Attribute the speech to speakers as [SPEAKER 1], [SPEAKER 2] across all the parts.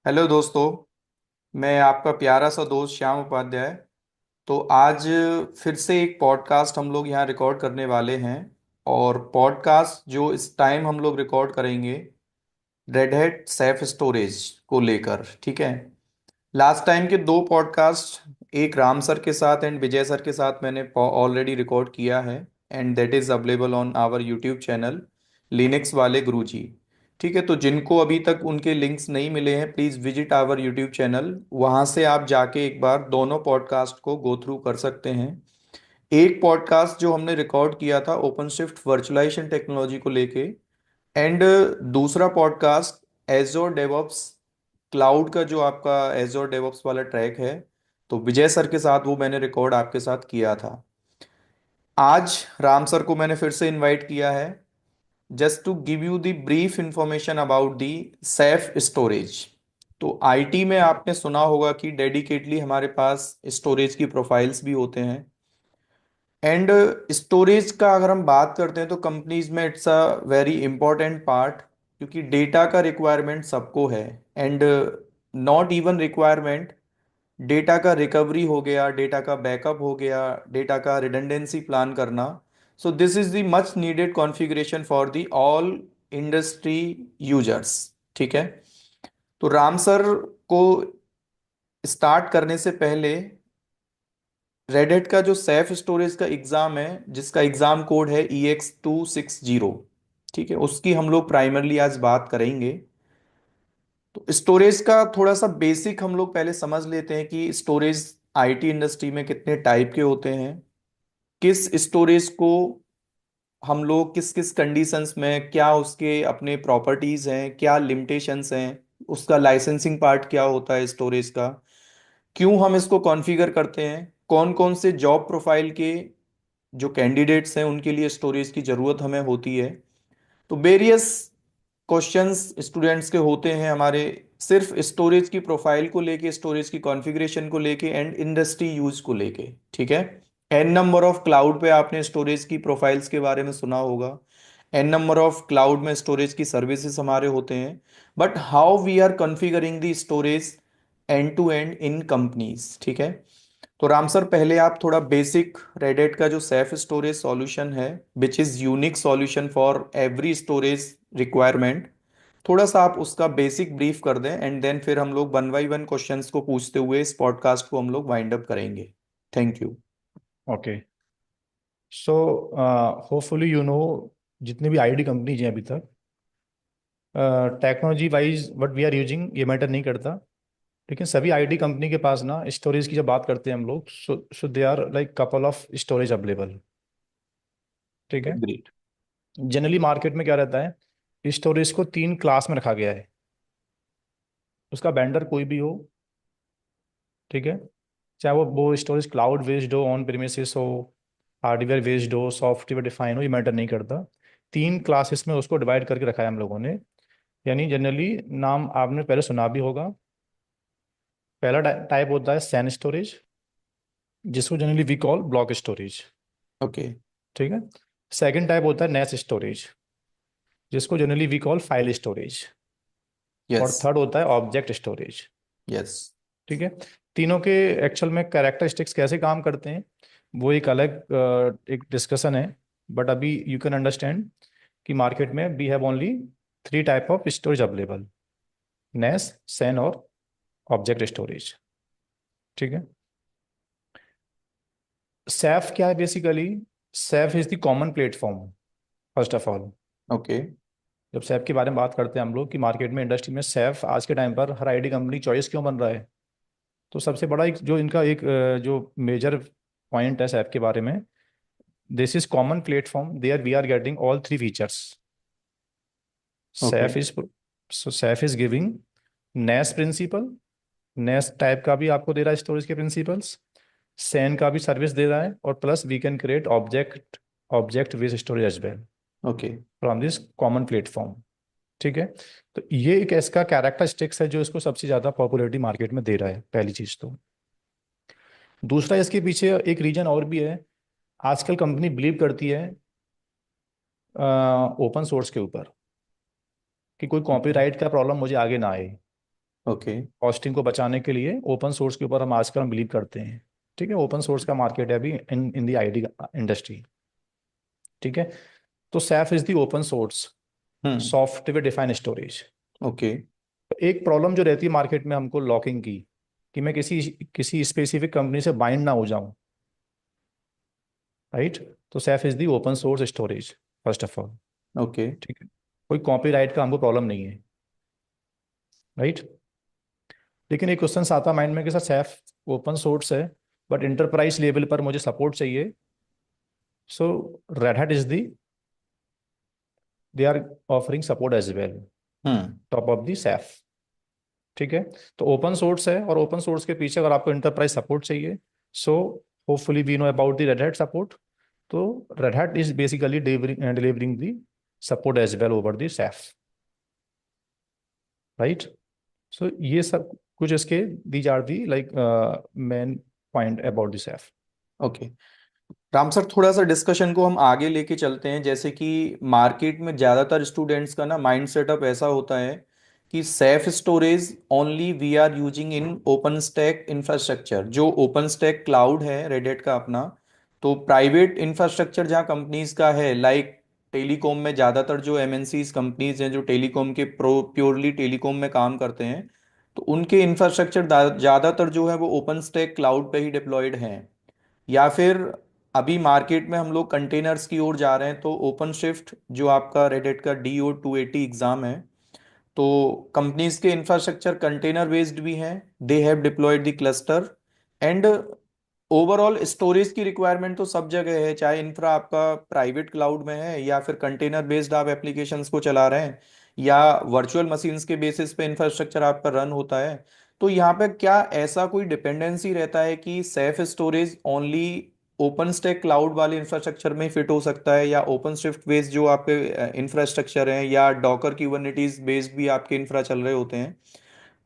[SPEAKER 1] Hello दोस्तों। मैं आपका प्यारा सा दोस्त श्याम उपाध्याय। तो आज फिर से एक पॉडकास्ट हम लोग यहाँ रिकॉर्ड करने वाले हैं। और पॉडकास्ट जो इस टाइम हम लोग रिकॉर्ड करेंगे रेड हैट सेफ स्टोरेज को लेकर, ठीक है। लास्ट टाइम के दो पॉडकास्ट, एक राम सर के साथ एंड विजय सर के साथ, मैंने ऑलरेडी रिकॉर्ड किया है and that is available on our YouTube channel Linux वाले गुरुजी। ठीक है, तो जिनको अभी तक उनके लिंक्स नहीं मिले हैं, please visit our YouTube channel. वहाँ से आप जाके एक बार दोनों पॉडकास्ट को गो थ्रू कर सकते हैं। एक पॉडकास्ट जो हमने रिकॉर्ड किया था ओपन शिफ्ट वर्चुअलाइजेशन टेक्नोलॉजी को लेके, एंड दूसरा पॉडकास्ट एजोर डेवऑप्स क्लाउड का, जो आपका एजोर डेवऑप्स वाला ट्रैक है, तो विजय सर के साथ वो मैंने रिकॉर्ड आपके साथ किया था। आज राम सर को मैंने फिर से इनवाइट किया है just to give you the brief information about the Ceph storage. तो आईटी में आपने सुना होगा कि डेडिकेटली हमारे पास स्टोरेज की प्रोफाइल्स भी होते हैं। एंड स्टोरेज का अगर हम बात करते हैं तो कंपनीज में it's a very important part, क्योंकि डेटा का रिक्वायरमेंट सबको है। And not even requirement, data का रिकवरी हो गया, डेटा का बैकअप हो गया, डेटा का रिडंडेंसी प्लान करना। So this is the much needed configuration for the all industry users. ठीक है, तो राम सर को स्टार्ट करने से पहले रेडिट का जो सेफ स्टोरेज का एग्जाम है, जिसका एग्जाम कोड है EX260, ठीक है, उसकी हम लोग प्राइमरली आज बात करेंगे। तो स्टोरेज का थोड़ा सा बेसिक हम लोग पहले समझ लेते हैं कि स्टोरेज आईटी इंडस्ट्री में कितने टाइप के होते हैं, किस स्टोरेज को हम लोग किस किस कंडीशंस में, क्या उसके अपने प्रॉपर्टीज हैं, क्या लिमिटेशंस हैं, उसका लाइसेंसिंग पार्ट क्या होता है स्टोरेज का, क्यों हम इसको कॉन्फ़िगर करते हैं, कौन कौन से जॉब प्रोफाइल के जो कैंडिडेट्स हैं उनके लिए स्टोरेज की ज़रूरत हमें होती है। तो वेरियस क्वेश्चंस स्टूडेंट्स के होते हैं हमारे, सिर्फ स्टोरेज की प्रोफाइल को लेके, स्टोरेज की कॉन्फ़िगरेशन को लेके एंड इंडस्ट्री यूज को लेके। ठीक है, एन नंबर ऑफ क्लाउड पे आपने स्टोरेज की प्रोफाइल्स के बारे में सुना होगा, एन नंबर ऑफ क्लाउड में स्टोरेज की सर्विसेज हमारे होते हैं। But how we are configuring the storage end to end in companies. ठीक है, तो राम सर पहले आप थोड़ा बेसिक रेडिट का जो सेफ स्टोरेज सॉल्यूशन है, which is unique solution for every storage requirement, थोड़ा सा आप उसका बेसिक ब्रीफ कर दें एंड देन फिर हम लोग वन बाई वन क्वेश्चंस को पूछते हुए इस पॉडकास्ट को हम लोग वाइंड अप करेंगे। Thank you.
[SPEAKER 2] Okay. So hopefully जितने भी आईटी कंपनीज हैं अभी तक, technology wise what we are using ये मैटर नहीं करता। लेकिन सभी आईटी कंपनी के पास ना स्टोरेज की जब बात करते हैं हम लोग, so they are like couple of storage available. ठीक है।
[SPEAKER 1] ग्रेट।
[SPEAKER 2] जनरली मार्केट में क्या रहता है, स्टोरेज को तीन क्लास में रखा गया है। उसका वेंडर कोई भी हो, ठीक है, चाहे वो स्टोरेज क्लाउड बेस्ड हो, ऑन प्रीमिसेस हो, हार्डवेयर बेस्ड हो, सॉफ्टवेयर डिफाइन हो, ये मैटर नहीं करता। तीन क्लासेस में उसको डिवाइड करके रखा है हम लोगों ने। यानी जनरली नाम आपने पहले सुना भी होगा। पहला टाइप होता है सैन स्टोरेज, जिसको generally we call block storage.
[SPEAKER 1] Okay.
[SPEAKER 2] ठीक है। सेकंड टाइप होता है नेस स्टोरेज, जिसको generally we call file storage.
[SPEAKER 1] Yes.
[SPEAKER 2] और थर्ड होता है ऑब्जेक्ट स्टोरेज।
[SPEAKER 1] यस।
[SPEAKER 2] ठीक है। तीनों के एक्चुअल में कैरेक्टरिस्टिक्स कैसे काम करते हैं वो एक अलग एक डिस्कशन है। बट अभी यू कैन अंडरस्टैंड कि मार्केट में we have only three type of storage available: NAS, SAN और ऑब्जेक्ट स्टोरेज। ठीक है। सैफ क्या है बेसिकली? Ceph is the common platform. First of all,
[SPEAKER 1] okay.
[SPEAKER 2] जब सैफ के बारे में बात करते हैं हम लोग कि मार्केट में इंडस्ट्री में सैफ आज के टाइम पर हर आईटी कंपनी चॉइस क्यों बन रहा है, तो सबसे बड़ा एक जो इनका एक जो मेजर पॉइंट है सैफ के बारे में, this is common platform there we are getting all three features.
[SPEAKER 1] Okay.
[SPEAKER 2] Ceph is Ceph is giving NAS principal, NAS type का भी आपको दे रहा है स्टोरेज के प्रिंसिपल्स, सैन का भी सर्विस दे रहा है, और plus we can create object with storage as well
[SPEAKER 1] okay.
[SPEAKER 2] From this common platform. ठीक है। तो ये एक ऐसा कैरेक्टरिस्टिक्स है जो इसको सबसे ज्यादा पॉपुलैरिटी मार्केट में दे रहा है, पहली चीज तो। दूसरा, इसके पीछे एक रीजन और भी है। आजकल कंपनी बिलीव करती है ओपन सोर्स के ऊपर कि कोई
[SPEAKER 1] ओके।
[SPEAKER 2] कॉपीराइट का प्रॉब्लम मुझे आगे ना आए।
[SPEAKER 1] ओके।
[SPEAKER 2] कॉस्टिंग को बचाने के लिए ओपन सोर्स के ऊपर हम आजकल हम बिलीव करते हैं। ठीक है, ओपन सोर्स का मार्केट है अभी इन इन दी आईटी इंडस्ट्री। ठीक है, तो Saif is the open source
[SPEAKER 1] hmm.
[SPEAKER 2] Software defined storage.
[SPEAKER 1] Okay.
[SPEAKER 2] एक प्रॉब्लम जो रहती है मार्केट में हमको लॉकिंग की, कि मैं किसी किसी स्पेसिफिक कंपनी से बाइंड ना हो जाऊं। राइट, तो Saif is the open source storage first of all.
[SPEAKER 1] Okay.
[SPEAKER 2] ठीक है, कोई कॉपीराइट का हमको प्रॉब्लम नहीं है। राइट, लेकिन एक क्वेश्चन आता माइंड में कि सर सैफ ओपन सोर्स है बट इंटरप्राइज लेवल पर मुझे सपोर्ट चाहिए। So Red Hat is the, they are offering support as well
[SPEAKER 1] hmm.
[SPEAKER 2] Top of the Ceph. ठीक है, तो ओपन सोर्स है और ओपन सोर्स के पीछे अगर आपको इंटरप्राइज सपोर्ट चाहिए, so hopefully we know about the Red Hat support. तो Red Hat is basically delivering the support as well over the Ceph. Right, so ये सब कुछ इसके these are the like main point about the Ceph.
[SPEAKER 1] Okay. Ram sir, थोड़ा सा discussion को हम आगे लेके चलते हैं। जैसे कि मार्केट में ज़्यादातर स्टूडेंट्स का ना माइंड सेटअप ऐसा होता है कि Ceph storage only we are using in OpenStack infrastructure. जो ओपन स्टैक क्लाउड है रेडेट का अपना, तो प्राइवेट इंफ्रास्ट्रक्चर जहाँ कंपनीज का है, लाइक टेलीकॉम में ज़्यादातर जो एमएनसीज कंपनीज हैं जो टेलीकॉम के प्योरली टेलीकॉम में काम करते हैं, तो उनके इंफ्रास्ट्रक्चर ज़्यादातर जो है वो ओपन स्टैक क्लाउड पे ही डिप्लॉयड हैं। या फिर अभी मार्केट में हम लोग कंटेनर्स की ओर जा रहे हैं, तो ओपन शिफ्ट जो आपका रेडिट का DO 280 एग्जाम है, तो कंपनीज के इंफ्रास्ट्रक्चर कंटेनर बेस्ड भी हैं। They have deployed the cluster and overall storage की रिक्वायरमेंट तो सब जगह है, चाहे इंफ्रा आपका प्राइवेट क्लाउड में है या फिर कंटेनर बेस्ड आप एप्लीकेशंस को चला रहे हैं, या वर्चुअल मशीन्स के बेसिस पे इंफ्रास्ट्रक्चर आपका रन होता है। तो यहाँ पे क्या ऐसा कोई डिपेंडेंसी रहता है कि Ceph storage only open stack cloud वाले इंफ्रास्ट्रक्चर में फिट हो सकता है, या ओपन शिफ्ट बेस्ड जो आपके इंफ्रास्ट्रक्चर हैं, या डॉकर क्यूबरनेटीज बेस्ड भी आपके इंफ्रा चल रहे होते हैं?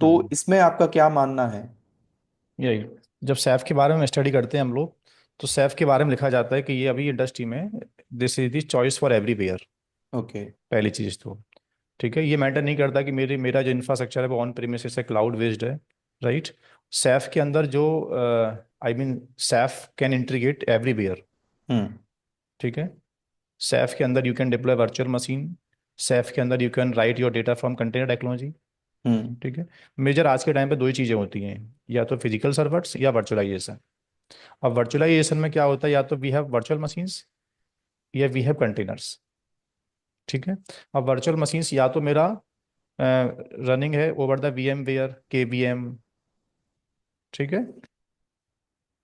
[SPEAKER 1] तो
[SPEAKER 2] हम्म,
[SPEAKER 1] इसमें आपका क्या मानना है?
[SPEAKER 2] यही, जब सैफ के बारे में स्टडी करते हैं हम लोग, तो सैफ के बारे में लिखा जाता है कि ये अभी इंडस्ट्री में this is the choice for everywhere.
[SPEAKER 1] Okay.
[SPEAKER 2] पहली चीज तो, ठीक है, ये मैटर नहीं करता कि मेरा जो इंफ्रास्ट्रक्चर है वो ऑन प्रीमिसेस है, क्लाउड बेस्ड है। राइट, सैफ के अंदर जो I mean Ceph can integrate everywhere.
[SPEAKER 1] Hmm.
[SPEAKER 2] ठीक है, सैफ के अंदर you can deploy virtual machine, Ceph के अंदर you can write your data from container technology.
[SPEAKER 1] Hmm.
[SPEAKER 2] ठीक है, मेजर आज के टाइम पे दो ही चीज़ें होती हैं, या तो फिजिकल सर्वर्स या वर्चुअलाइजेशन। अब वर्चुअलाइजेशन में क्या होता है, या तो वी हैव वर्चुअल मशीन्स या वी हैव कंटेनर्स। ठीक है, अब वर्चुअल मशीन्स या तो मेरा रनिंग है ओवर द VMware KVM। ठीक है,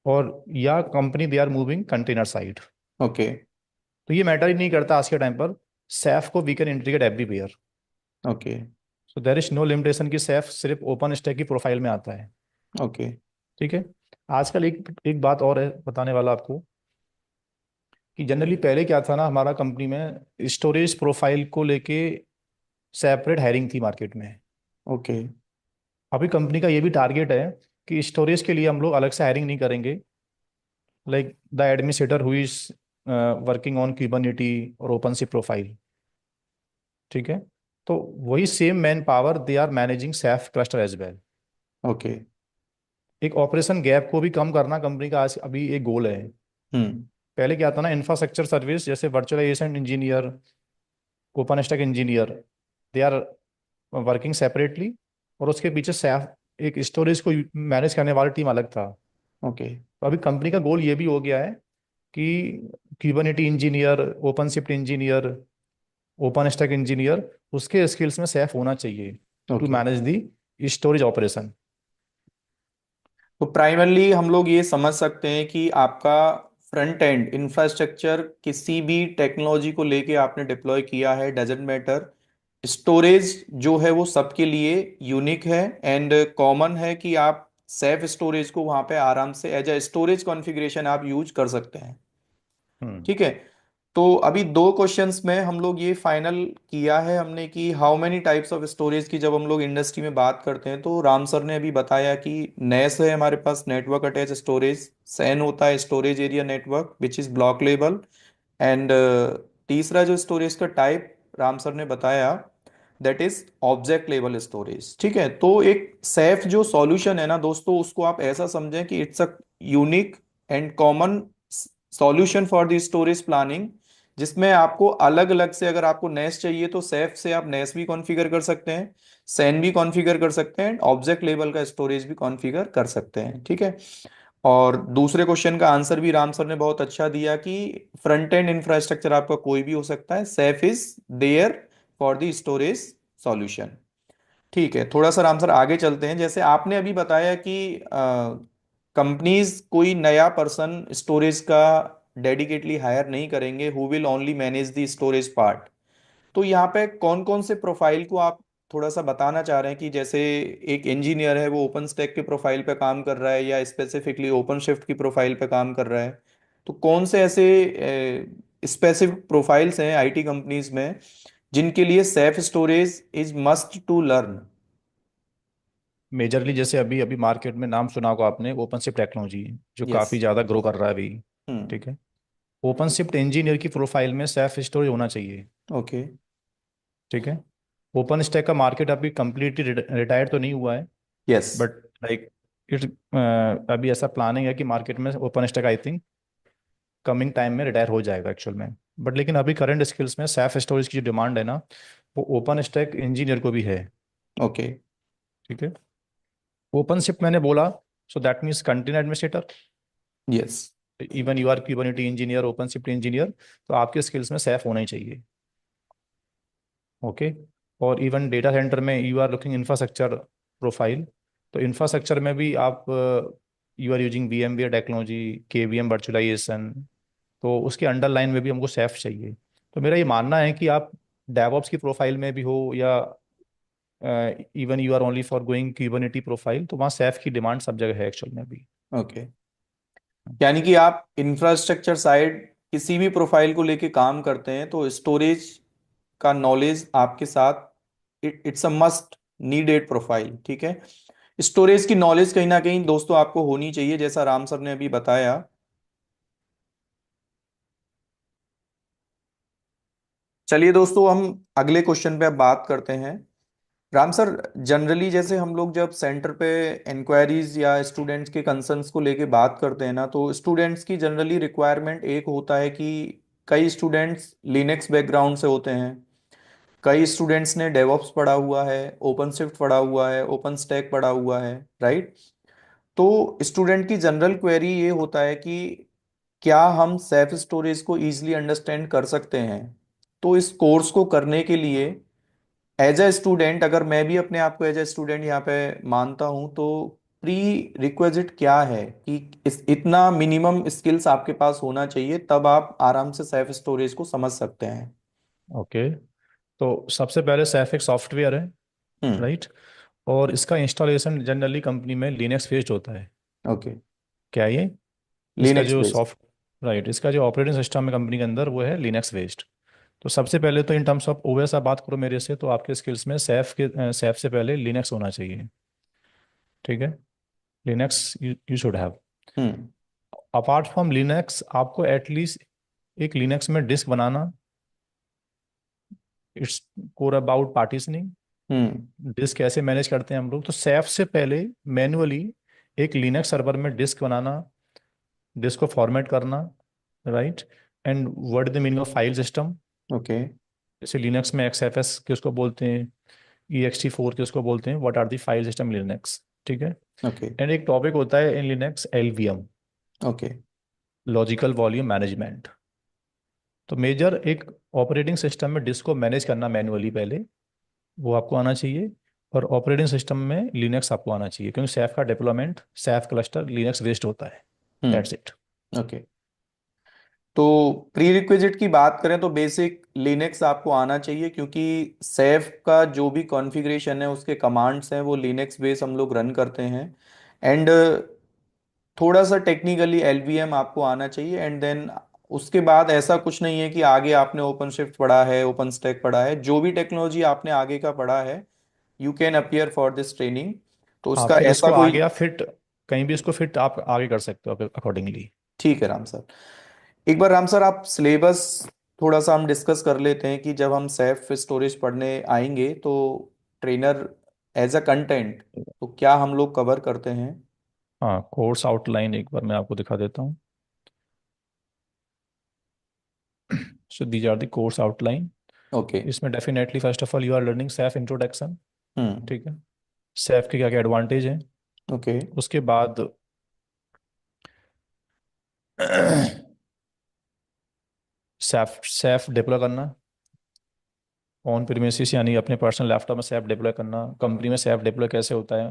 [SPEAKER 2] और या company they are moving container side.
[SPEAKER 1] Okay.
[SPEAKER 2] तो ये मैटर ही नहीं करता आज के टाइम पर, सैफ को we can integrate everywhere.
[SPEAKER 1] Okay.
[SPEAKER 2] So there is no limitation कि सैफ सिर्फ ओपन स्टैक की प्रोफाइल में आता है।
[SPEAKER 1] ओके।
[SPEAKER 2] ठीक है, आजकल एक एक बात और है बताने वाला आपको, कि जनरली पहले क्या था ना हमारा कंपनी में, स्टोरेज प्रोफाइल को लेके सेपरेट हायरिंग थी मार्केट में।
[SPEAKER 1] ओके।
[SPEAKER 2] अभी कंपनी का ये भी टारगेट है कि स्टोरेज के लिए हम लोग अलग से हायरिंग नहीं करेंगे, like the administrator who is working on Kubernetes और ओपन सी प्रोफाइल। ठीक है, तो वही same man power they are managing Ceph cluster as well.
[SPEAKER 1] Okay.
[SPEAKER 2] एक ऑपरेशन गैप को भी कम करना कंपनी का आज अभी एक गोल है।
[SPEAKER 1] हम्म।
[SPEAKER 2] पहले क्या था ना, इंफ्रास्ट्रक्चर सर्विस जैसे virtualization engineer, open stack engineer, they are working separately, और उसके पीछे सैफ एक स्टोरेज को मैनेज करने वाली टीम अलग था।
[SPEAKER 1] ओके।
[SPEAKER 2] तो अभी कंपनी का गोल ये भी हो गया है कि Kubernetes engineer, OpenShift engineer, open stack engineer, उसके स्किल्स में सैफ होना चाहिए too
[SPEAKER 1] okay.
[SPEAKER 2] Manage the storage operation.
[SPEAKER 1] तो प्राइमरली हम लोग ये समझ सकते हैं कि आपका फ्रंट एंड इंफ्रास्ट्रक्चर किसी भी टेक्नोलॉजी को लेके आपने डिप्लॉय किया है, डजेंट मैटर, स्टोरेज जो है वो सबके लिए यूनिक है एंड कॉमन है, कि आप सेफ स्टोरेज को वहां पे आराम से एज अ स्टोरेज कॉन्फ़िगरेशन आप यूज कर सकते हैं।
[SPEAKER 2] हम्म,
[SPEAKER 1] ठीक है। तो अभी दो क्वेश्चंस में हम लोग ये फाइनल किया है हमने कि how many types of storage की जब हम लोग इंडस्ट्री में बात करते हैं, तो राम सर ने अभी बताया कि नेस है हमारे पास, नेटवर्क अटैच स्टोरेज। सैन होता है storage area network which is block level. And तीसरा जो स्टोरेज का टाइप राम सर ने बताया that is object level storage. ठीक है, तो एक सेफ जो सॉल्यूशन है ना दोस्तों, उसको आप ऐसा समझें कि it's a unique and common solution for the storage planning, जिसमें आपको अलग अलग से, अगर आपको नेस चाहिए तो सेफ से आप नेस भी कॉन्फ़िगर कर सकते हैं, सैन भी कॉन्फ़िगर कर सकते हैं, ऑब्जेक्ट लेवल का स्टोरेज भी कॉन्फ़िगर कर सकते हैं। ठीक है, और दूसरे क्वेश्चन का आंसर भी राम सर ने बहुत अच्छा दिया कि फ्रंट एंड इंफ्रास्ट्रक्चर आपका कोई भी हो सकता है, Ceph is there for the storage solution. ठीक है, थोड़ा सा राम सर आगे चलते हैं। जैसे आपने अभी बताया कि कंपनीज कोई नया पर्सन स्टोरेज का डेडिकेटली हायर नहीं करेंगे, who will only manage the storage part. तो यहाँ पे कौन कौन से प्रोफाइल को आप थोड़ा सा बताना चाह रहे हैं कि जैसे एक इंजीनियर है वो ओपन स्टैक के प्रोफाइल पे काम कर रहा है या स्पेसिफिकली ओपन शिफ्ट की प्रोफाइल पे काम कर रहा है, तो कौन से ऐसे स्पेसिफिक प्रोफाइल्स हैं आईटी कंपनीज में जिनके लिए Ceph storage is must to learn?
[SPEAKER 2] Majorly जैसे अभी अभी मार्केट में नाम सुना होगा आपने, ओपन शिफ्ट टेक्नोलॉजी, जो
[SPEAKER 1] यस।
[SPEAKER 2] काफ़ी ज़्यादा ग्रो कर रहा है अभी।
[SPEAKER 1] हम्म।
[SPEAKER 2] ठीक है। ओपन शिफ्ट इंजीनियर की प्रोफाइल में सेफ स्टोरेज होना चाहिए।
[SPEAKER 1] ओके।
[SPEAKER 2] ठीक है। ओपन स्टैक का मार्केट अभी कम्प्लीटली रिटायर तो नहीं हुआ है,
[SPEAKER 1] यस।
[SPEAKER 2] बट लाइक इट अभी ऐसा प्लानिंग है कि मार्केट में open stack I think coming time में रिटायर हो जाएगा एक्चुअल में। बट लेकिन अभी करंट स्किल्स में सेफ स्टोरेज की जो डिमांड है ना, वो ओपन स्टैक इंजीनियर को भी है।
[SPEAKER 1] ओके।
[SPEAKER 2] ठीक है। ओपन शिफ्ट मैंने बोला, so that means container administrator.
[SPEAKER 1] Yes.
[SPEAKER 2] Even you are Kubernetes engineer, OpenShift engineer, तो आपके स्किल्स में सेफ होना ही चाहिए। ओके। और इवन डेटा सेंटर में you are looking infrastructure profile, तो इंफ्रास्ट्रक्चर में भी आप you are using V M ware technology, K V M virtualization, तो उसके अंडरलाइन में भी हमको सेफ चाहिए। तो मेरा ये मानना है कि आप डेवऑप्स की प्रोफाइल में भी हो या even you are only for going Kubernetes profile, तो वहाँ सेफ की डिमांड सब जगह है एक्चुअल में भी।
[SPEAKER 1] ओके, यानी कि आप इंफ्रास्ट्रक्चर साइड किसी भी प्रोफाइल को लेके काम करते हैं तो स्टोरेज का नॉलेज आपके साथ, it's a must needed profile. ठीक है, स्टोरेज की नॉलेज कहीं ना कहीं दोस्तों आपको होनी चाहिए, जैसा राम सर ने अभी बताया। चलिए दोस्तों, हम अगले क्वेश्चन पे अब बात करते हैं। राम सर, जनरली जैसे हम लोग जब सेंटर पे इंक्वायरीज या स्टूडेंट्स के कंसर्न्स को लेके बात करते हैं ना, तो स्टूडेंट्स की जनरली रिक्वायरमेंट एक होता है कि कई स्टूडेंट्स लिनक्स बैकग्राउंड से होते हैं, कई स्टूडेंट्स ने डेवऑप्स पढ़ा हुआ है, ओपन शिफ्ट पढ़ा हुआ है, ओपन स्टैक पढ़ा हुआ है, राइट? तो स्टूडेंट की जनरल क्वेरी ये होता है कि क्या हम सेल्फ स्टोरेज को इजीली अंडरस्टैंड कर सकते हैं? तो इस कोर्स को करने के लिए एज अ स्टूडेंट, अगर मैं भी अपने आप को एज अ स्टूडेंट यहाँ पे मानता हूँ, तो प्री रिक्विजिट क्या है कि इतना मिनिमम स्किल्स आपके पास होना चाहिए, तब आप आराम से सेल्फ स्टोरेज को समझ सकते हैं।
[SPEAKER 2] ओके। तो सबसे पहले सैफ एक सॉफ्टवेयर है,
[SPEAKER 1] हम्म।
[SPEAKER 2] राइट? और इसका इंस्टॉलेशन जनरली कंपनी में लिनक्स बेस्ड होता है।
[SPEAKER 1] ओके।
[SPEAKER 2] क्या ये? इसका
[SPEAKER 1] लिनक्स
[SPEAKER 2] जो
[SPEAKER 1] बेस्ड।
[SPEAKER 2] सॉफ्ट राइट, इसका जो ऑपरेटिंग सिस्टम है कंपनी के अंदर वो है लिनक्स बेस्ड। तो सबसे पहले तो इन टर्म्स ऑफ ओएस आप बात करो मेरे से, तो आपके स्किल्स में सैफ से पहले लिनक्स होना चाहिए। ठीक है। Linux you should have.
[SPEAKER 1] Hmm.
[SPEAKER 2] Apart from Linux आपको एटलीस्ट एक लिनक्स में डिस्क बनाना, it's core about partitioning.
[SPEAKER 1] Hmm.
[SPEAKER 2] Disk कैसे मैनेज करते हैं हम लोग, तो सैफ से पहले मैन्युअली एक लिनक्स सर्वर में डिस्क बनाना, डिस्क को फॉर्मेट करना, right? And what is the meaning of file system?
[SPEAKER 1] Okay.
[SPEAKER 2] जैसे लिनक्स में एक्स एफ एस के उसको बोलते हैं, ई एक्स टी फोर के उसको बोलते हैं, what are the file system Linux. ठीक है।
[SPEAKER 1] ओके।
[SPEAKER 2] एंड एक टॉपिक होता है in Linux L V M,
[SPEAKER 1] okay.
[SPEAKER 2] Logical volume management. तो मेजर एक ऑपरेटिंग सिस्टम में डिस्क को मैनेज करना मैन्युअली पहले, वो आपको आना चाहिए। और ऑपरेटिंग सिस्टम में लिनक्स आपको आना चाहिए, क्योंकि सैफ का deployment, Saif cluster Linux based होता है। That's it.
[SPEAKER 1] ओके, तो प्री रिक्विजिट की बात करें तो बेसिक लिनक्स आपको आना चाहिए, क्योंकि सेफ का जो भी कॉन्फ़िगरेशन है उसके कमांड्स हैं वो लिनक्स बेस हम लोग रन करते हैं। एंड थोड़ा सा टेक्निकली एलवीएम आपको आना चाहिए। एंड देन उसके बाद ऐसा कुछ नहीं है कि आगे आपने ओपन शिफ्ट पढ़ा है, ओपन स्टैक पढ़ा है, जो भी टेक्नोलॉजी आपने आगे का पढ़ा है, you can appear for this training. तो
[SPEAKER 2] हाँ,
[SPEAKER 1] उसका
[SPEAKER 2] फिर
[SPEAKER 1] ऐसा
[SPEAKER 2] उसको
[SPEAKER 1] कोई।
[SPEAKER 2] आगे आप फिट, कहीं भी उसको फिट आप आगे कर सकते हो अकॉर्डिंगली।
[SPEAKER 1] ठीक है राम सर, एक बार राम सर आप सिलेबस थोड़ा सा हम डिस्कस कर लेते हैं कि जब हम सेफ स्टोरेज पढ़ने आएंगे तो ट्रेनर एज अ कंटेंट तो क्या हम लोग कवर करते हैं।
[SPEAKER 2] हाँ, कोर्स आउटलाइन एक बार मैं आपको दिखा देता हूँ। So these are the course outline.
[SPEAKER 1] Okay.
[SPEAKER 2] इसमें definitely first of all you are learning Ceph introduction.
[SPEAKER 1] Hmm.
[SPEAKER 2] ठीक है। सेफ के क्या क्या एडवांटेज हैं।
[SPEAKER 1] ओके।
[SPEAKER 2] उसके बाद सेफ सेफ डिप्लॉय करना, ऑन प्रीमिसेस यानी अपने पर्सनल लैपटॉप में सेफ डिप्लॉय करना, कंपनी में सेफ डिप्लॉय कैसे होता है,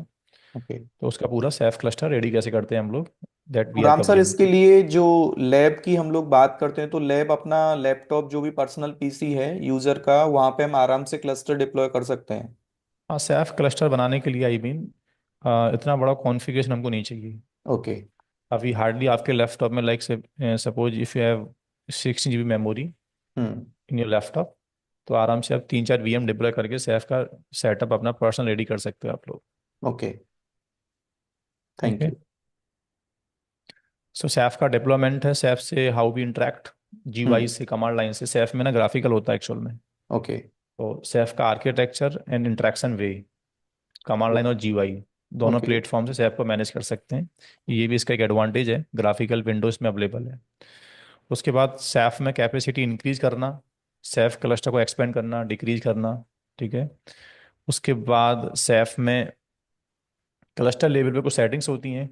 [SPEAKER 1] ओके।
[SPEAKER 2] तो उसका पूरा सेफ क्लस्टर रेडी कैसे करते हैं हम लोग, दैट
[SPEAKER 1] तो
[SPEAKER 2] we are
[SPEAKER 1] Ram sir,
[SPEAKER 2] covering.
[SPEAKER 1] इसके लिए जो लैब की हम लोग बात करते हैं तो लैब अपना लैपटॉप जो भी पर्सनल पीसी है यूजर का, वहाँ पे हम आराम से क्लस्टर डिप्लॉय कर सकते हैं।
[SPEAKER 2] हाँ, सेफ क्लस्टर बनाने के लिए आई मीन इतना बड़ा कॉन्फ़िगरेशन हमको नहीं चाहिए।
[SPEAKER 1] ओके।
[SPEAKER 2] अभी हार्डली आपके लैपटॉप में like suppose if you have 16 GB memory
[SPEAKER 1] hmm.
[SPEAKER 2] In your laptop, तो आराम से आप 3 4 VM डिप्लॉय करके सेफ का सेटअप अपना पर्सनल रेडी कर सकते हो आप लोग।
[SPEAKER 1] ओके।
[SPEAKER 2] ठीक
[SPEAKER 1] थैंक
[SPEAKER 2] है।
[SPEAKER 1] यू।
[SPEAKER 2] सो सेफ का डिप्लॉयमेंट है, सेफ से हाउ वी इंटरेक्ट, GUI
[SPEAKER 1] हम्म।
[SPEAKER 2] से, कमांड लाइन से। सेफ में ना ग्राफिकल होता है एक्चुअल में।
[SPEAKER 1] ओके।
[SPEAKER 2] तो सेफ का architecture and interaction way, command line और GUI दोनों
[SPEAKER 1] ओके।
[SPEAKER 2] प्लेटफॉर्म से सेफ को मैनेज कर सकते हैं। ये भी इसका एक एडवांटेज है, ग्राफिकल विंडोज में अवेलेबल है। उसके बाद सेफ में कैपेसिटी इंक्रीज करना, सेफ क्लस्टर को एक्सपेंड करना, डिक्रीज करना। ठीक है। उसके बाद सेफ में क्लस्टर लेवल पे कुछ सेटिंग्स होती हैं,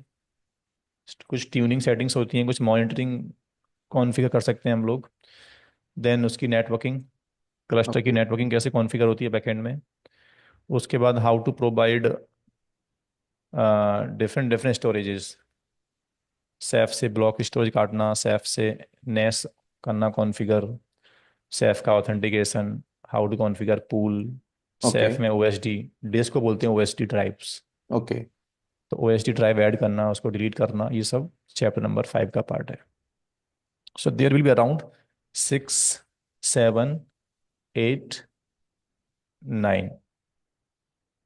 [SPEAKER 2] कुछ ट्यूनिंग सेटिंग्स होती हैं, कुछ मॉनिटरिंग कॉन्फ़िगर कर सकते हैं हम लोग। देन उसकी नेटवर्किंग, क्लस्टर की
[SPEAKER 1] ओके।
[SPEAKER 2] नेटवर्किंग कैसे कॉन्फ़िगर होती है बैकएंड में। उसके बाद how to provide different different storages, Ceph से ब्लॉक स्टोरेज काटना, सैफ से नेस करना कॉन्फ़िगर, सैफ का authentication, how to configure pool,
[SPEAKER 1] okay.
[SPEAKER 2] Ceph में OSD, डिस्क को बोलते हैं OSD ड्राइव्स,
[SPEAKER 1] ओके।
[SPEAKER 2] तो OSD ड्राइव ऐड करना, उसको डिलीट करना, ये सब चैप्टर नंबर 5 का पार्ट है। So there will be around 6 7 8 9,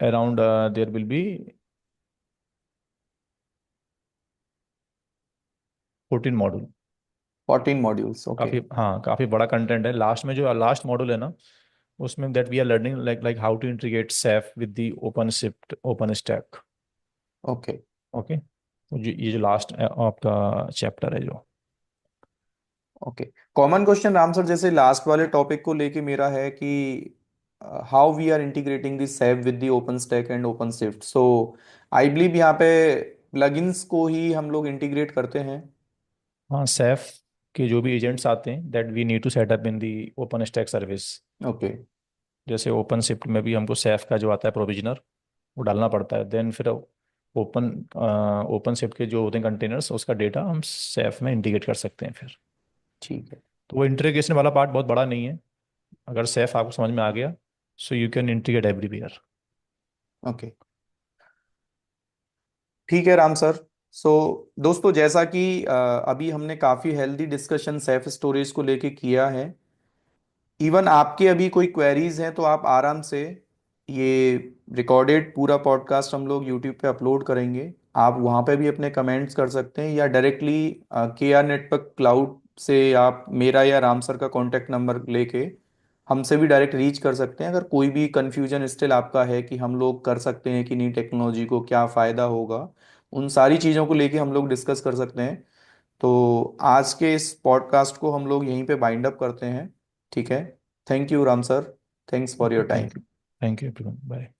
[SPEAKER 2] around there will be 14 module.
[SPEAKER 1] 14 modules. Okay.
[SPEAKER 2] काफ़ी, हाँ, काफ़ी बड़ा कंटेंट है। लास्ट में जो लास्ट मॉड्यूल है ना, उसमें that we are learning like how to integrate Ceph with the open shift open stack.
[SPEAKER 1] Okay.
[SPEAKER 2] Okay, तो ये जो लास्ट आपका चैप्टर है जो।
[SPEAKER 1] Okay. Common question Ram sir, जैसे लास्ट वाले टॉपिक को लेके मेरा है कि how we are integrating this Ceph with the open stack and open shift, so I believe यहाँ पे प्लगइन्स को ही हम लोग इंटीग्रेट करते हैं।
[SPEAKER 2] हाँ, सेफ के जो भी एजेंट्स आते हैं that we need to set up in the open stack service.
[SPEAKER 1] Okay.
[SPEAKER 2] जैसे ओपन शिफ्ट में भी हमको सेफ का जो आता है प्रोविजनर, वो डालना पड़ता है। देन फिर ओपन ओपन शिफ्ट के जो होते हैं कंटेनर्स, उसका डेटा हम सेफ में इंटीग्रेट कर सकते हैं फिर।
[SPEAKER 1] ठीक है।
[SPEAKER 2] तो वो इंटीग्रेशन वाला पार्ट बहुत बड़ा नहीं है। अगर सेफ आपको समझ में आ गया, so you can integrate everywhere.
[SPEAKER 1] Okay. ठीक है राम सर। सो दोस्तों, जैसा कि अभी हमने काफ़ी हेल्दी डिस्कशन सेफ स्टोरेज को लेके किया है, इवन आपके अभी कोई क्वेरीज हैं तो आप आराम से, ये रिकॉर्डेड पूरा पॉडकास्ट हम लोग यूट्यूब पे अपलोड करेंगे, आप वहाँ पे भी अपने कमेंट्स कर सकते हैं, या डायरेक्टली KR नेटवर्क क्लाउड से आप मेरा या राम सर का कॉन्टैक्ट नंबर लेके हमसे भी डायरेक्ट रीच कर सकते हैं। अगर कोई भी कन्फ्यूजन स्टिल आपका है कि हम लोग कर सकते हैं कि नहीं, टेक्नोलॉजी को क्या फ़ायदा होगा, उन सारी चीज़ों को लेके हम लोग डिस्कस कर सकते हैं। तो आज के इस पॉडकास्ट को हम लोग यहीं पे बाइंड अप करते हैं। ठीक है। Thank you Ram sir. Thanks for your
[SPEAKER 2] okay, thank
[SPEAKER 1] time.
[SPEAKER 2] You. Thank you everyone, bye.